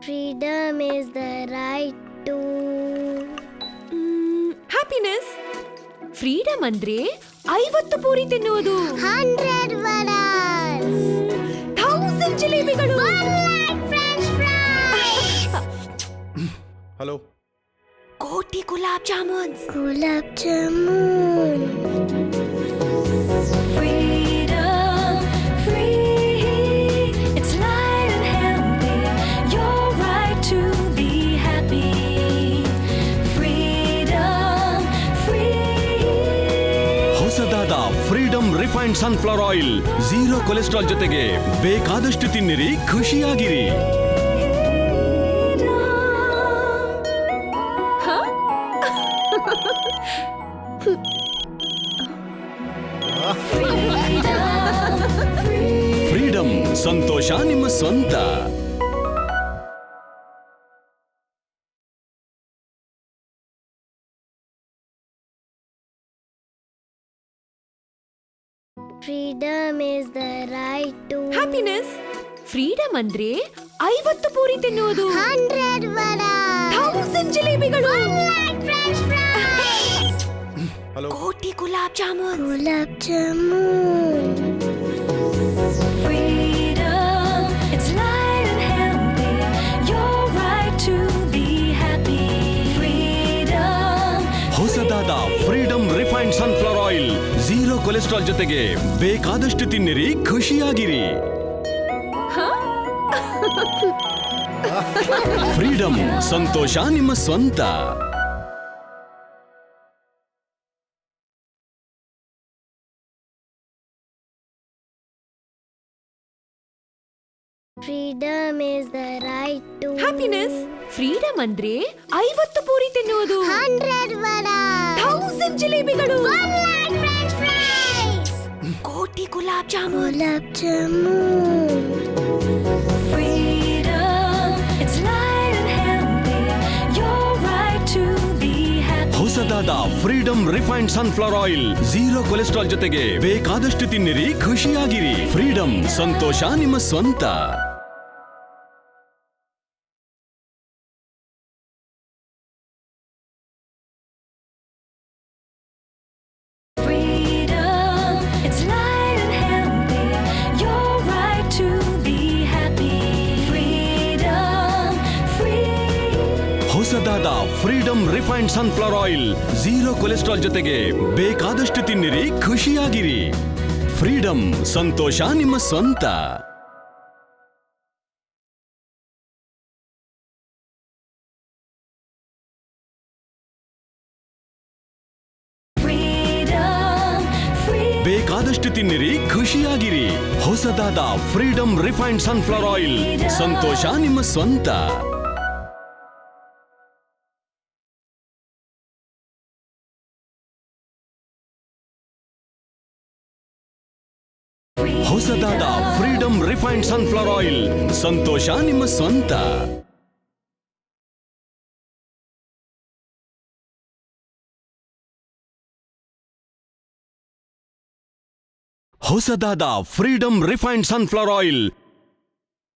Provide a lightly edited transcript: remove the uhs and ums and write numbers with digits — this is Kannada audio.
Freedom is the right to happiness. Freedom ಅಂದ್ರೆ 50 ಪೂರಿ ತಿನ್ನುವುದು, 100 vadas, 1000 ಜಿಲೇಬಿಗಳು, 1 lakh French fries, hello, ಕೋಟಿ ಗುಲಾಬ್ jamuns. gulab jamun. Freedom, free, it's light and healthy, your right to be happy. Freedom, free. ಹೊಸದಾದ freedom refined sunflower oil, 0 cholesterol ಜೊತೆಗೆ ಬೇಕಾದಷ್ಟು ತಿನ್ನಿರಿ, ಖುಷಿಯಾಗಿರಿ. ಫ್ರೀಡಮ್, ಸಂತೋಷ ನಿಮ್ಮ ಸ್ವಂತ. Freedom is the right to happiness. Freedom ಅಂದ್ರೆ 50 ಪೂರಿ ತಿನ್ನುವುದು, 100 vadas, 1000 ಜಿಲೇಬಿಗಳು, 1 lakh French fries, hello, ಕೋಟಿ gulab jamun. gulab jamun. Freedom, it's light and healthy, your right to be happy. Freedom, ಹೊಸದಾದ freedom refined sunflower oil, 0 cholesterol ಜೊತೆಗೆ ಬೇಕಾದಷ್ಟು ತಿನ್ನಿರಿ, ಖುಷಿಯಾಗಿರಿ. ಫ್ರೀಡಮ್, ಸಂತೋಷ ನಿಮ್ಮ ಸ್ವಂತ. Freedom is the right to happiness. Freedom ಅಂದ್ರೆ 50 ಪೂರಿ ತಿನ್ನುವುದು, 100 vadas, 1000 ಜಿಲೇಬಿಗಳು, 1 lakh French fries, ಕೋಟಿ gulab jamun. gulab jamun. Freedom, it's light and healthy, your right to be happy. ಹೊಸದಾದ freedom refined sunflower oil, 0 cholesterol ಜೊತೆಗೆ ಬೇಕಾದಷ್ಟು ತಿನ್ನಿರಿ, ಖುಷಿಯಾಗಿರಿ. ಫ್ರೀಡಮ್, ಸಂತೋಷ ನಿಮ್ಮ ಸ್ವಂತ. Freedom, it's light and healthy, your right to be happy. Freedom, free. ಹೊಸದಾದ freedom refined sunflower oil, 0 cholesterol ಜೊತೆಗೆ ಬೇಕಾದಷ್ಟು ತಿನ್ನಿರಿ, ಖುಷಿಯಾಗಿರಿ. ಫ್ರೀಡಮ್, ಸಂತೋಷ ನಿಮ್ಮ ಸ್ವಂತ. Freedom, free. ಬೇಕಾದಷ್ಟು ತಿನ್ನಿರಿ, ಖುಷಿಯಾಗಿರಿ. ಹೊಸದಾದ ಫ್ರೀಡಮ್ ರಿಫೈನ್ಡ್ ಸನ್ಫ್ಲವರ್ ಆಯಿಲ್, ಸಂತೋಷ ನಿಮ್ಮ ಸ್ವಂತ. ಹೊಸದಾದ ಫ್ರೀಡಮ್ ರಿಫೈನ್ಡ್ ಸನ್ಫ್ಲವರ್ ಆಯಿಲ್, ಸಂತೋಷ ನಿಮ್ಮ ಸ್ವಂತ. ಹೊಸದಾದ ಫ್ರೀಡಮ್ ರಿಫೈನ್ಡ್ ಸನ್ಫ್ಲವರ್ ಆಯಿಲ್,